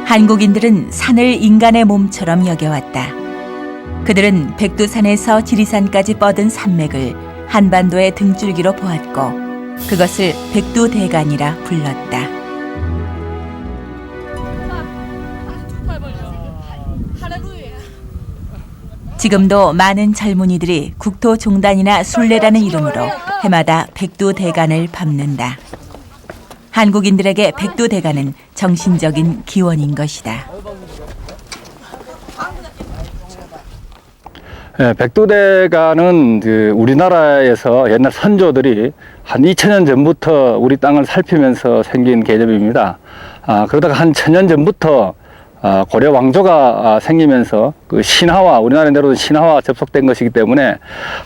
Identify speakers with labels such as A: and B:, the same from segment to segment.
A: 한국인들은 산을 인간의 몸처럼 여겨왔다. 그들은 백두산에서 지리산까지 뻗은 산맥을 한반도의 등줄기로 보았고 그것을 백두대간이라 불렀다. 지금도 많은 젊은이들이 국토종단이나 순례라는 이름으로 해마다 백두대간을 밟는다. 한국인들에게 백두대간은 정신적인 기원인 것이다.
B: 네, 백두대간은 우리나라에서 옛날 선조들이 한 2000년 전부터 우리 땅을 살피면서 생긴 개념입니다. 그러다가 한 1000년 전부터 고려 왕조가 생기면서 그 신화와 우리나라 내로도 신화와 접속된 것이기 때문에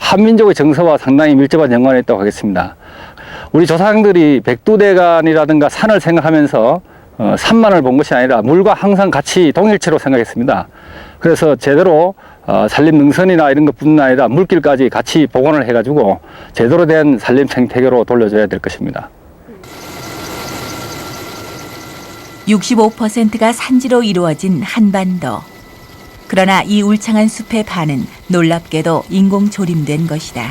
B: 한민족의 정서와 상당히 밀접한 연관이 있다고 하겠습니다. 우리 조상들이 백두대간이라든가 산을 생각하면서 산만을 본 것이 아니라 물과 항상 같이 동일체로 생각했습니다. 그래서 제대로 산림 능선이나 이런 것뿐만 아니라 물길까지 같이 복원을 해가지고 제대로 된 산림 생태계로 돌려줘야 될 것입니다.
A: 65%가 산지로 이루어진 한반도. 그러나 이 울창한 숲의 반은 놀랍게도 인공 조림된 것이다.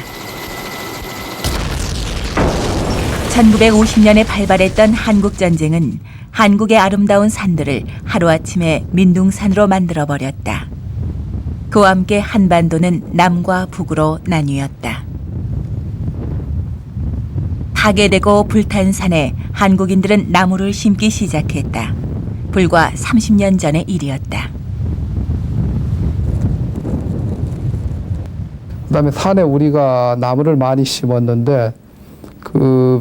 A: 1950년에 발발했던 한국전쟁은 한국의 아름다운 산들을 하루아침에 민둥산으로 만들어버렸다. 그와 함께 한반도는 남과 북으로 나뉘었다. 파괴되고 불탄 산에 한국인들은 나무를 심기 시작했다. 불과 30년 전의 일이었다.
C: 그다음에 산에 우리가 나무를 많이 심었는데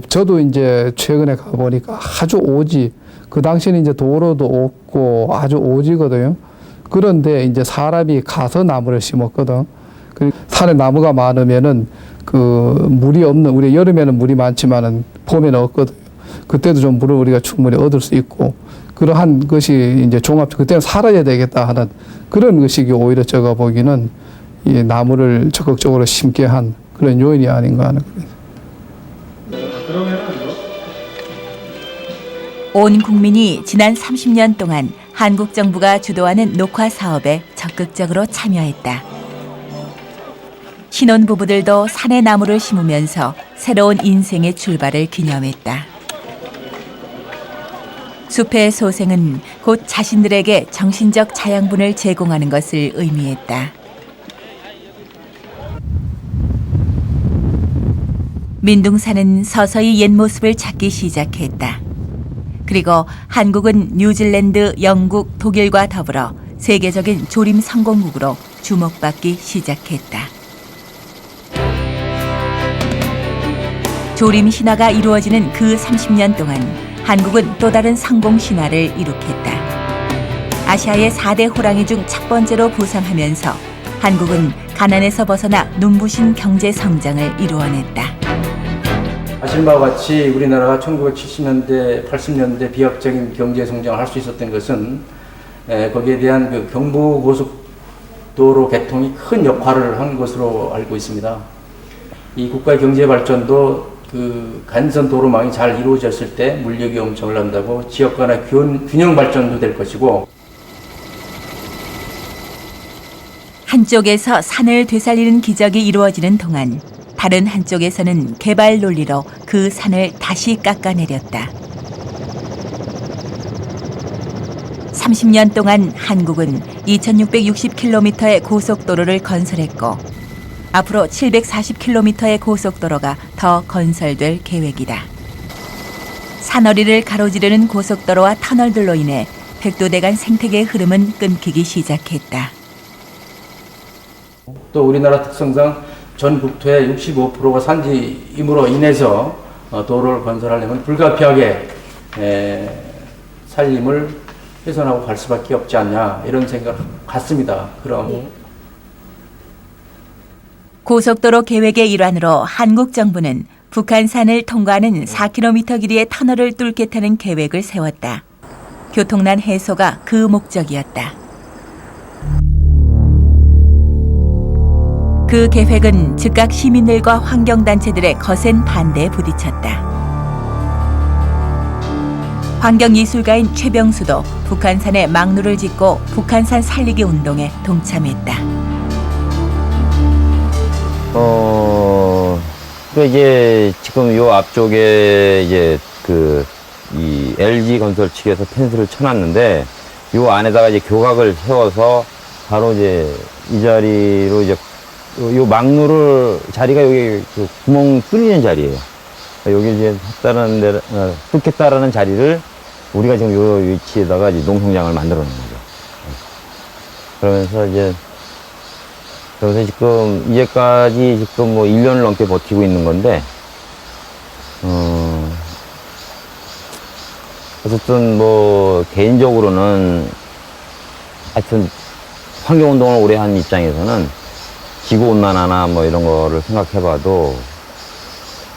C: 저도 이제 최근에 가보니까 아주 오지. 그 당시에는 이제 도로도 없고 아주 오지거든요. 그런데 이제 사람이 가서 나무를 심었거든. 산에 나무가 많으면은 물이 없는, 우리 여름에는 물이 많지만은 봄에는 없거든요. 그때도 좀 물을 우리가 충분히 얻을 수 있고, 그러한 것이 이제 그때는 살아야 되겠다 하는 그런 의식이 오히려 제가 보기는 이 나무를 적극적으로 심게 한 그런 요인이 아닌가 하는 거예요.
A: 온 국민이 지난 30년 동안 한국 정부가 주도하는 녹화 사업에 적극적으로 참여했다. 신혼부부들도 산에 나무를 심으면서 새로운 인생의 출발을 기념했다. 숲의 소생은 곧 자신들에게 정신적 자양분을 제공하는 것을 의미했다. 민둥산은 서서히 옛 모습을 찾기 시작했다. 그리고 한국은 뉴질랜드, 영국, 독일과 더불어 세계적인 조림 성공국으로 주목받기 시작했다. 조림 신화가 이루어지는 그 30년 동안 한국은 또 다른 성공 신화를 이룩했다. 아시아의 4대 호랑이 중 첫 번째로 부상하면서 한국은 가난에서 벗어나 눈부신 경제 성장을 이루어냈다.
D: 아시는 바와 같이 우리나라가 1970년대, 80년대 비약적인 경제 성장을 할 수 있었던 것은 거기에 대한 그 경부고속도로 개통이 큰 역할을 한 것으로 알고 있습니다. 이 국가의 경제 발전도 그 간선 도로망이 잘 이루어졌을 때 물력이 엄청 올라간다고 지역 간의 균형 발전도 될 것이고,
A: 한쪽에서 산을 되살리는 기적이 이루어지는 동안 다른 한쪽에서는 개발 논리로 그 산을 다시 깎아내렸다. 30년 동안 한국은 2660km의 고속도로를 건설했고 앞으로 740km의 고속도로가 더 건설될 계획이다. 산허리를 가로지르는 고속도로와 터널들로 인해 백두대간 생태계의 흐름은 끊기기 시작했다.
D: 또 우리나라 특성상 전 국토의 65%가 산지임으로 인해서 도로를 건설하려면 불가피하게 산림을 훼손하고 갈 수밖에 없지 않냐, 이런 생각 같습니다. 그럼
A: 고속도로 계획의 일환으로 한국 정부는 북한산을 통과하는 4km 길이의 터널을 뚫겠다는 계획을 세웠다. 교통난 해소가 그 목적이었다. 그 계획은 즉각 시민들과 환경단체들의 거센 반대에 부딪혔다. 환경예술가인 최병수도 북한산에 망루를 짓고 북한산 살리기 운동에 동참했다.
E: 그 이제 지금 요 앞쪽에 이제 이 LG 건설 측에서 펜스를 쳐놨는데 요 안에다가 이제 교각을 세워서 바로 이제 이 자리로 이제 요 막루를 자리가 여기 그 구멍 뚫리는 자리예요. 여기 이제 뚫겠다라는 자리를 우리가 지금 요 위치에다가 이제 농성장을 만들어 놓은 거죠. 그러면서 지금 이제까지 지금 뭐 1년을 넘게 버티고 있는 건데, 어쨌든 뭐 개인적으로는 하여튼 환경운동을 오래 한 입장에서는 지구온난화나 뭐 이런 거를 생각해봐도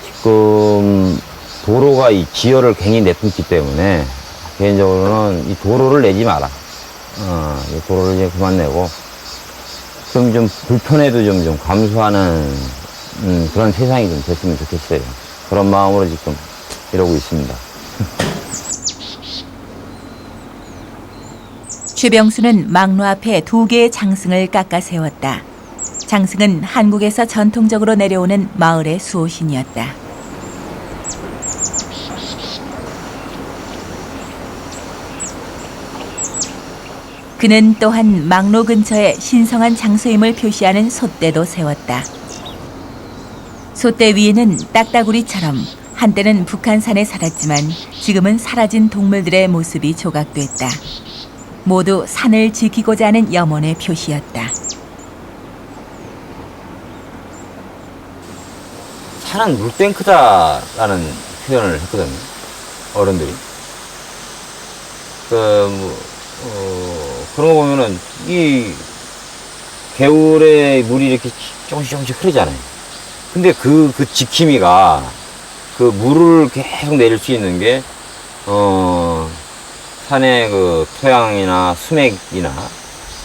E: 지금 도로가 이 지열을 괜히 내뿜기 때문에 개인적으로는 이 도로를 내지 마라. 이 도로를 이제 그만 내고 좀 불편해도 좀 감수하는 그런 세상이 좀 됐으면 좋겠어요. 그런 마음으로 지금 이러고 있습니다.
A: 최병수는 망루 앞에 2개의 장승을 깎아 세웠다. 장승은 한국에서 전통적으로 내려오는 마을의 수호신이었다. 그는 또한 망로 근처에 신성한 장소임을 표시하는 솥대도 세웠다. 솥대 위에는 딱따구리처럼 한때는 북한산에 살았지만 지금은 사라진 동물들의 모습이 조각됐다. 모두 산을 지키고자 하는 염원의 표시였다.
E: 산은 물탱크다라는 표현을 했거든요. 어른들이. 그런 거 보면은 이 겨울에 물이 이렇게 조금씩 흐르잖아요. 근데 그 지킴이가 그 물을 계속 내릴 수 있는 게 산의 그 토양이나 수맥이나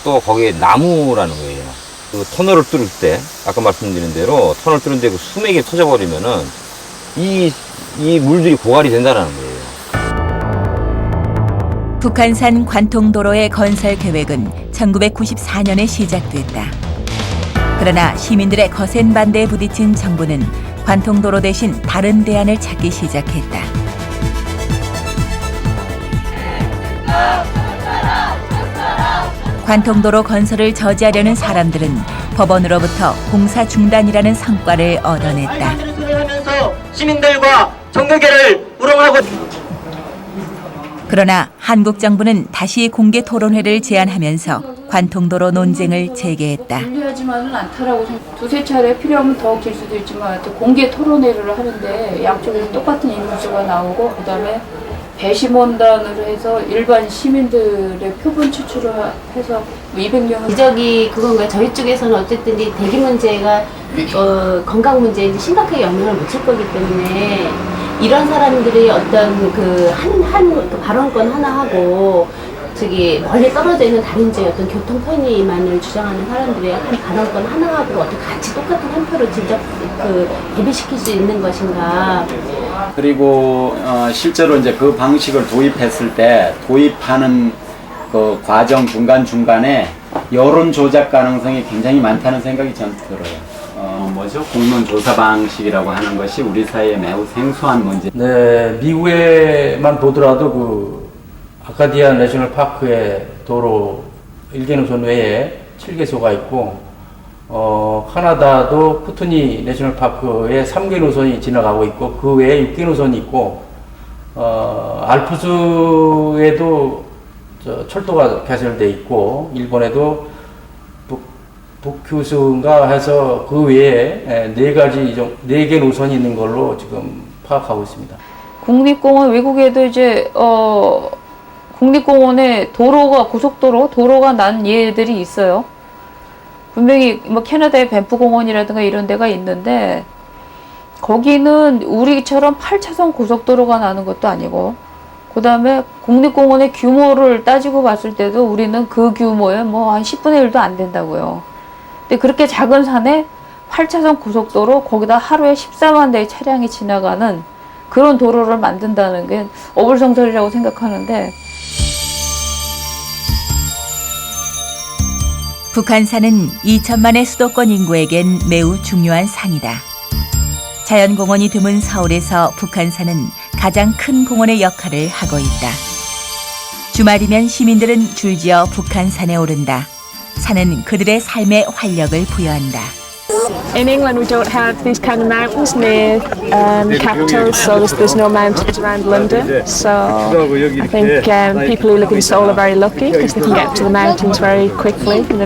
E: 또 거기에 나무라는 거예요. 그 터널을 뚫을 때 아까 말씀드린 대로 터널 뚫는데 그 수맥이 터져버리면은 이 물들이 고갈이 된다는 거예요.
A: 북한산 관통도로의 건설 계획은 1994년에 시작됐다. 그러나 시민들의 거센 반대에 부딪힌 정부는 관통도로 대신 다른 대안을 찾기 시작했다. 관통도로 건설을 저지하려는 사람들은 법원으로부터 공사 중단이라는 성과를 얻어냈다.
F: 하면서 시민들과 정교계를 우롱하고.
A: 그러나 한국 정부는 다시 공개 토론회를 제안하면서 관통도로 논쟁을 재개했다.
G: 불리하지만은 않다라고 두세 차례 필요하면 더 길 수도 있지만 공개 토론회를 하는데 양쪽에서 똑같은 인물수가 나오고 그다음에 배심원단으로 해서 일반 시민들의 표본 추출을 해서 200명을
H: 지적이 그건 거예요. 저희 쪽에서는 어쨌든 이 대기 문제가 건강 문제에 심각하게 영향을 미칠 거기 때문에 이런 사람들이 어떤 한 발언권 하나 하고 저기 멀리 떨어져 있는 다른 지역 어떤 교통 편의만을 주장하는 사람들의 한 발언권 하나 하고 어떻게 같이 똑같은 한 표를 진짜 대비시킬 수 있는 것인가.
I: 그리고 실제로 이제 그 방식을 도입했을 때 도입하는 그 과정 중간에 여론 조작 가능성이 굉장히 많다는 생각이 저는 들어요. 공론 조사 방식이라고 하는 것이 우리 사회에 매우 생소한 문제.
D: 네, 미국에만 보더라도 그 아카디아 내셔널 파크의 도로 1개 노선 외에 7개소가 있고, 카나다도 쿠트니 내셔널 파크에 3개 노선이 지나가고 있고, 그 외에 6개 노선이 있고, 알프스에도 철도가 개설돼 있고, 일본에도 북큐스인가 해서 그 외에 4개 노선이 있는 걸로 지금 파악하고 있습니다.
G: 국립공원 외국에도 이제 국립공원에 고속도로가 난 예들이 있어요. 분명히 뭐 캐나다의 밴프공원이라든가 이런 데가 있는데 거기는 우리처럼 8차선 고속도로가 나는 것도 아니고 그 다음에 국립공원의 규모를 따지고 봤을 때도 우리는 그 규모에 뭐 한 10분의 1도 안 된다고요. 근데 그렇게 작은 산에 8차선 고속도로 거기다 하루에 14만 대의 차량이 지나가는 그런 도로를 만든다는 게 어불성설이라고 생각하는데
A: 북한산은 2천만의 수도권 인구에겐 매우 중요한 산이다. 자연공원이 드문 서울에서 북한산은 가장 큰 공원의 역할을 하고 있다. 주말이면 시민들은 줄지어 북한산에 오른다. 산은 그들의 삶에 활력을 부여한다.
J: In England, we don't have these kind of mountains near capitals, so there's no mountains around London. So I think people who live in Seoul are very lucky because they can get to the mountains very quickly, and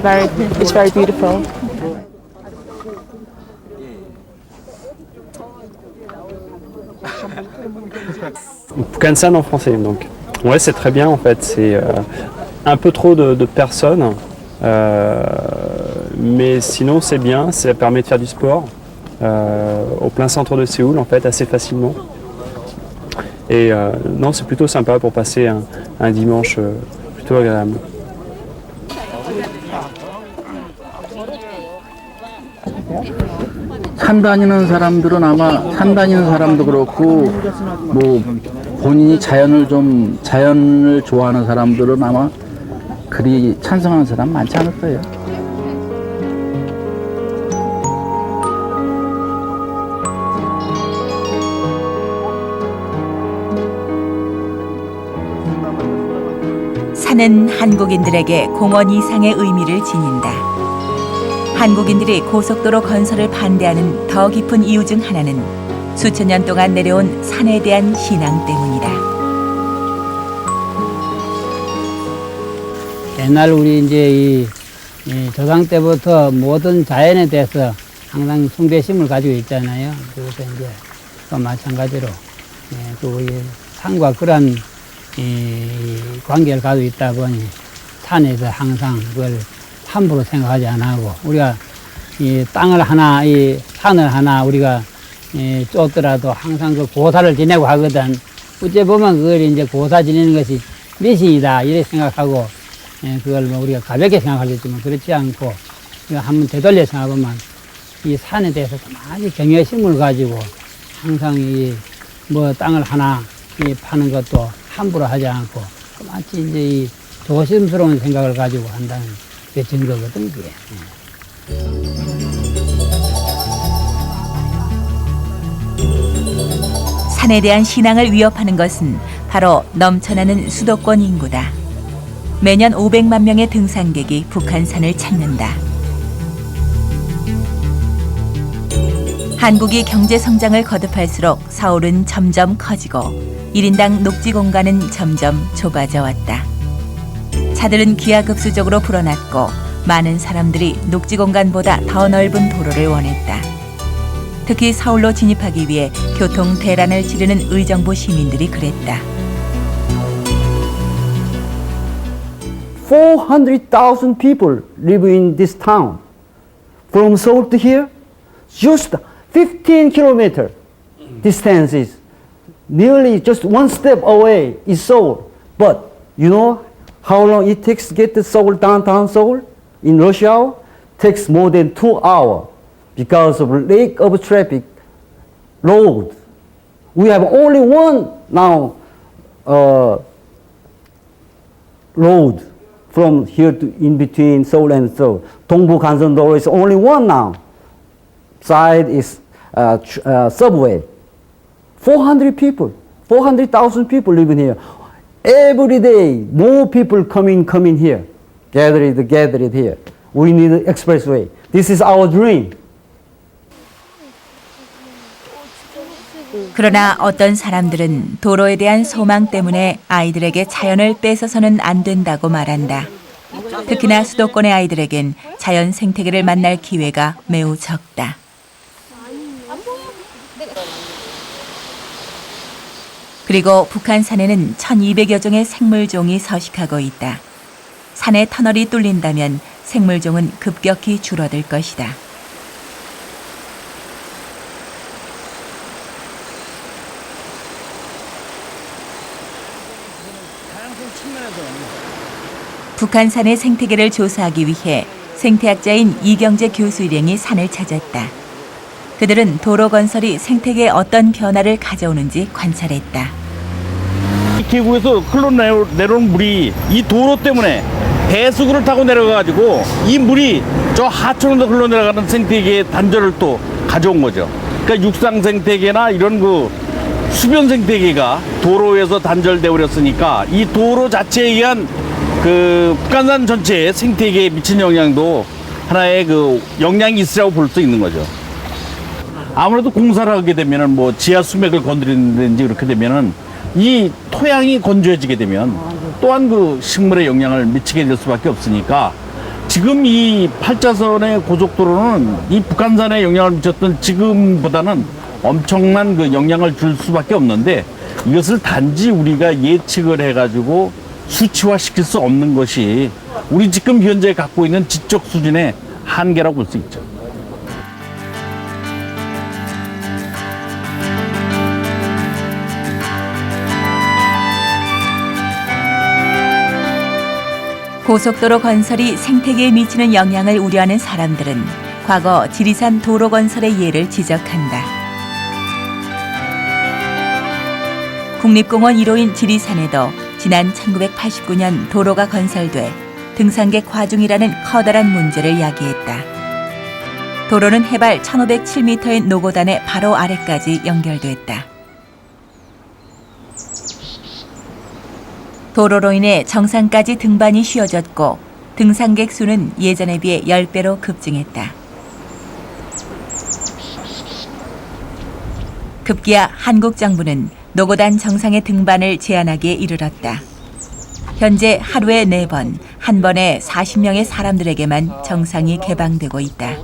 J: it's very beautiful.
K: Bukhansan en français, donc. Ouais, c'est très bien en fait. C'est un peu trop de personnes. Mais sinon c'est bien, ça permet de faire du sport au plein centre de Séoul en fait assez facilement. Et non, c'est plutôt sympa pour passer un dimanche plutôt agréable.
L: 산 다니는 사람들은 아마 산 다니는 사람도 그렇고 뭐 본인이 자연을 좋아하는 사람들은 아마 그리 찬성하는 사람 많지 않을 거예요.
A: 산은 한국인들에게 공원 이상의 의미를 지닌다. 한국인들이 고속도로 건설을 반대하는 더 깊은 이유 중 하나는 수천 년 동안 내려온 산에 대한 신앙 때문이다.
M: 옛날 우리 이제 이 조상 때부터 모든 자연에 대해서 항상 숭배심을 가지고 있잖아요. 그래서 이제 또 마찬가지로 또 우리 산과 그런 관계를 가지고 있다 보니 산에서 항상 그걸 함부로 생각하지 않고 우리가 이 땅을 하나, 이 산을 하나 우리가 쫓더라도 항상 그 고사를 지내고 하거든. 어째 보면 그걸 이제 고사 지내는 것이 미신이다 이렇게 생각하고 그걸 뭐 우리가 가볍게 생각하겠지만 그렇지 않고 한번 되돌려 생각하면 이 산에 대해서 많이 경외심을 가지고 항상 이 뭐 땅을 하나 파는 것도 함부로 하지 않고 마치 이제 이 조심스러운 생각을 가지고 한다는 게 증거거든 그게.
A: 산에 대한 신앙을 위협하는 것은 바로 넘쳐나는 수도권 인구다. 매년 500만 명의 등산객이 북한산을 찾는다. 한국이 경제 성장을 거듭할수록 서울은 점점 커지고 1인당 녹지 공간은 점점 좁아져 왔다. 차들은 기하급수적으로 불어났고 많은 사람들이 녹지 공간보다 더 넓은 도로를 원했다. 특히 서울로 진입하기 위해 교통 대란을 치르는 의정부 시민들이 그랬다.
N: 400,000 people live in this town. From Seoul to here, just 15 kilometer distance is nearly just one step away is Seoul. But you know how long it takes to get to Seoul, downtown Seoul? In rush hour, takes more than 2 hours because of lack of traffic road. We have only one now road from here to in between Seoul and Seoul. Dongbu Gansan-do is only one now. Side is subway. 400 people, 400,000 people living here. Every day, more people coming here, gathered here. We need an expressway. This is our dream.
A: 그러나 어떤 사람들은 도로에 대한 소망 때문에 아이들에게 자연을 뺏어서는 안 된다고 말한다. 특히나 수도권의 아이들에겐 자연 생태계를 만날 기회가 매우 적다. 그리고 북한산에는 1200여 종의 생물종이 서식하고 있다. 산에 터널이 뚫린다면 생물종은 급격히 줄어들 것이다. 북한산의 생태계를 조사하기 위해 생태학자인 이경재 교수 일행이 산을 찾았다. 그들은 도로 건설이 생태계에 어떤 변화를 가져오는지 관찰했다.
O: 계곡에서 흘러내려온 물이 이 도로 때문에 배수구를 타고 내려가가지고 이 물이 저 하천으로 흘러내려가는 생태계의 단절을 또 가져온 거죠. 그러니까 육상 생태계나 이런 그 수변 생태계가 도로에서 단절되어 버렸으니까 이 도로 자체에 의한 그 북한산 전체의 생태계에 미친 영향도 하나의 그 영향이 있으라고 볼 수 있는 거죠. 아무래도 공사를 하게 되면은 뭐 지하 수맥을 건드리는지 그렇게 되면은 이 토양이 건조해지게 되면 또한 그 식물에 영향을 미치게 될 수밖에 없으니까 지금 이 8차선의 고속도로는 이 북한산에 영향을 미쳤던 지금보다는 엄청난 그 영향을 줄 수밖에 없는데 이것을 단지 우리가 예측을 해가지고 수치화시킬 수 없는 것이 우리 지금 현재 갖고 있는 지적 수준의 한계라고 볼 수 있죠.
A: 고속도로 건설이 생태계에 미치는 영향을 우려하는 사람들은 과거 지리산 도로 건설의 예를 지적한다. 국립공원 1호인 지리산에도 지난 1989년 도로가 건설돼 등산객 과중이라는 커다란 문제를 야기했다. 도로는 해발 1507m의 노고단의 바로 아래까지 연결됐다. 도로로 인해 정상까지 등반이 쉬워졌고 등산객 수는 예전에 비해 10배로 급증했다. 급기야 한국 정부는 노고단 정상의 등반을 제한하기에 이르렀다. 현재 하루에 4번, 한 번에 40명의 사람들에게만 정상이 개방되고 있다.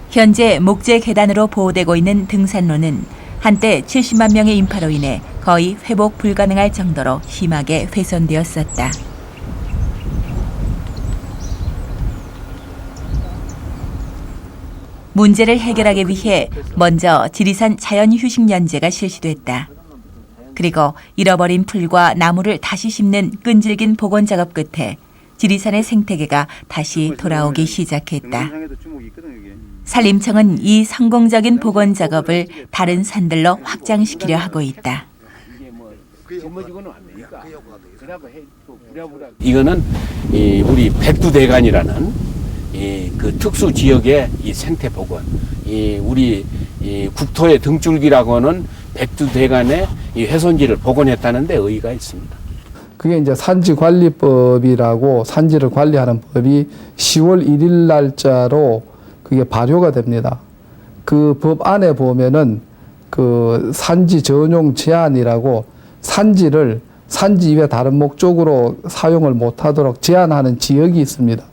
A: 현재 목재 계단으로 보호되고 있는 등산로는 한때 70만 명의 인파로 인해 거의 회복 불가능할 정도로 심하게 훼손되었었다. 문제를 해결하기 위해 먼저 지리산 자연휴식연제가 실시됐다. 그리고 잃어버린 풀과 나무를 다시 심는 끈질긴 복원 작업 끝에 지리산의 생태계가 다시 돌아오기 시작했다. 산림청은 이 성공적인 복원 작업을 다른 산들로 확장시키려 하고 있다.
P: 이거는 우리 백두대간이라는 그 특수 지역의 이 생태 복원, 우리 국토의 등줄기라고 하는 백두대간의 이 훼손지를 복원했다는 데 의의가 있습니다.
C: 그게 이제 산지관리법이라고 산지를 관리하는 법이 10월 1일 날짜로 그게 발효가 됩니다. 그 법 안에 보면은 그 산지 전용 제한이라고 산지를 산지 이외 다른 목적으로 사용을 못하도록 제한하는 지역이 있습니다.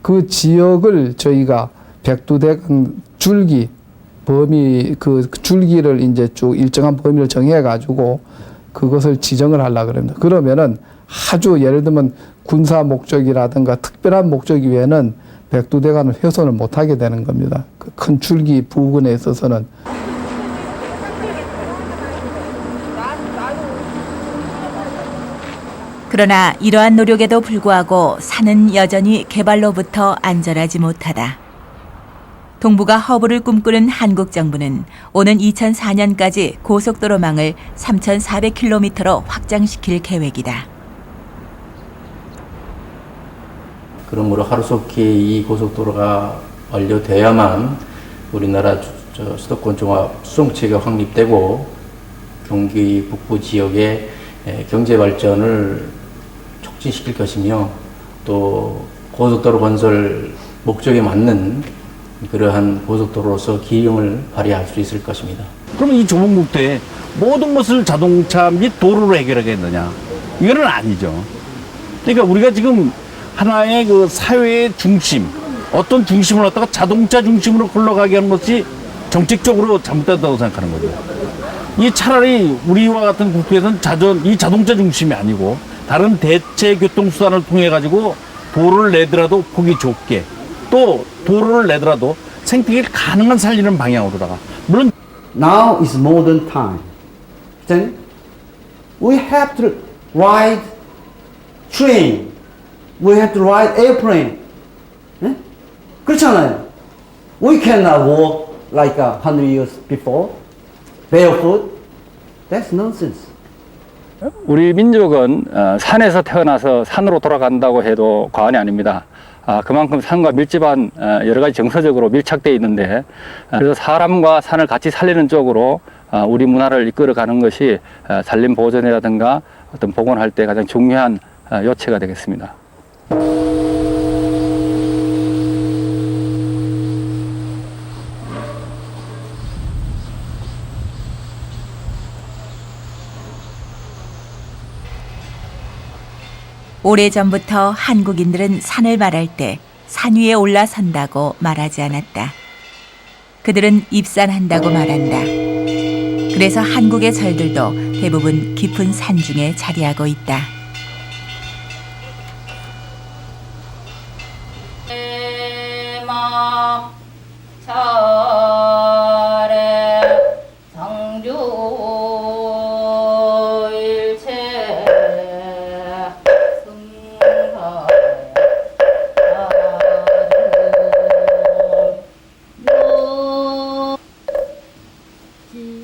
C: 그 지역을 저희가 백두대간 줄기 범위 그 줄기를 이제 쭉 일정한 범위를 정해 가지고 그것을 지정을 하려고 그럽니다. 그러면은 아주 예를 들면 군사 목적이라든가 특별한 목적 이외에는 백두대간을 훼손을 못하게 되는 겁니다. 그 큰 줄기 부근에 있어서는.
A: 그러나 이러한 노력에도 불구하고 산은 여전히 개발로부터 안전하지 못하다. 동북아 허브를 꿈꾸는 한국 정부는 오는 2004년까지 고속도로망을 3,400km로 확장시킬 계획이다.
D: 그러므로 하루속히 이 고속도로가 완료되어야만 우리나라 수도권 종합 수송체가 확립되고 경기 북부 지역의 경제 발전을 촉진시킬 것이며 또 고속도로 건설 목적에 맞는 그러한 고속도로로서 기능을 발휘할 수 있을 것입니다.
O: 그러면 이 좁은 국토에 모든 것을 자동차 및 도로로 해결하겠느냐? 이거는 아니죠. 그러니까 우리가 지금 하나의 그 사회의 중심, 어떤 중심을 갖다가 자동차 중심으로 흘러가게 하는 것이 정책적으로 잘못됐다고 생각하는 거죠. 이 차라리 우리와 같은 국토에서는 이 자동차 중심이 아니고 다른 대체 교통수단을 통해 가지고 도로를 내더라도 폭이 좁게 또 도로를 내더라도 생태계를 가능한 살리는 방향으로다가 물론
N: Now is modern time. We have to ride train. We have to ride airplane. 네? 그렇잖아요. We cannot walk like 100 years before. Barefoot. That's nonsense.
B: 우리 민족은 산에서 태어나서 산으로 돌아간다고 해도 과언이 아닙니다. 그만큼 산과 밀집한 여러 가지 정서적으로 밀착되어 있는데, 그래서 사람과 산을 같이 살리는 쪽으로 우리 문화를 이끌어가는 것이 산림 보존이라든가 어떤 복원할 때 가장 중요한 요체가 되겠습니다.
A: 오래전부터 한국인들은 산을 말할 때 산 위에 올라선다고 말하지 않았다. 그들은 입산한다고 말한다. 그래서 한국의 절들도 대부분 깊은 산 중에 자리하고 있다.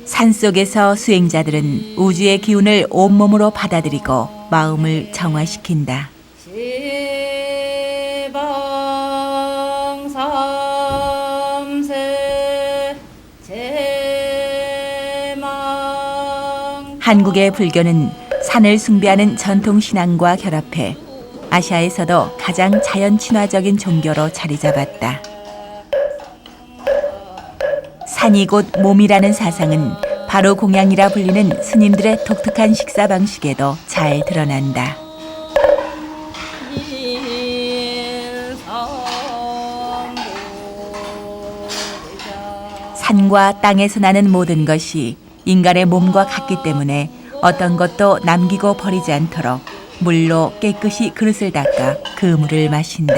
A: 산속에서 수행자들은 우주의 기운을 온몸으로 받아들이고 마음을 정화시킨다. 한국의 불교는 산을 숭배하는 전통신앙과 결합해 아시아에서도 가장 자연 친화적인 종교로 자리 잡았다. 산이 곧 몸이라는 사상은 바로 공양이라 불리는 스님들의 독특한 식사 방식에도 잘 드러난다. 산과 땅에서 나는 모든 것이 인간의 몸과 같기 때문에 어떤 것도 남기고 버리지 않도록 물로 깨끗이 그릇을 닦아 그 물을 마신다.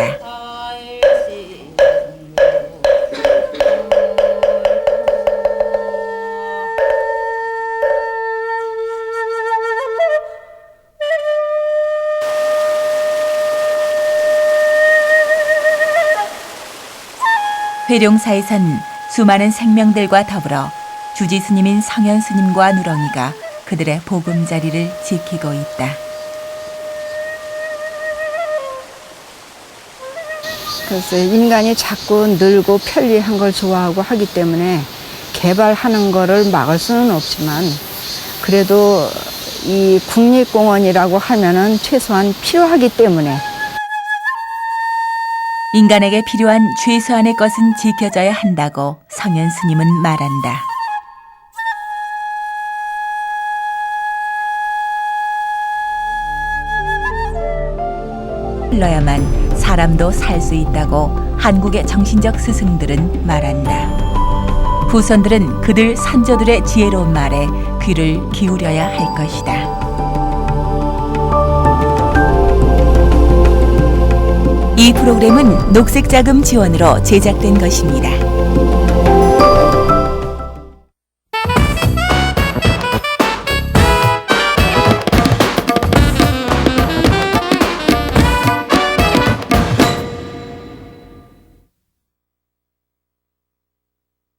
A: 회룡사에선 수많은 생명들과 더불어 주지 스님인 성현 스님과 누렁이가 그들의 보금자리를 지키고 있다.
Q: 그래서 인간이 자꾸 늘고 편리한 걸 좋아하고 하기 때문에 개발하는 거를 막을 수는 없지만 그래도 이 국립공원이라고 하면은 최소한 필요하기 때문에
A: 인간에게 필요한 최소한의 것은 지켜져야 한다고 성현 스님은 말한다. 흘러야만 사람도 살 수 있다고 한국의 정신적 스승들은 말한다. 후손들은 그들 선조들의 지혜로운 말에 귀를 기울여야 할 것이다. 이 프로그램은 녹색자금 지원으로 제작된 것입니다.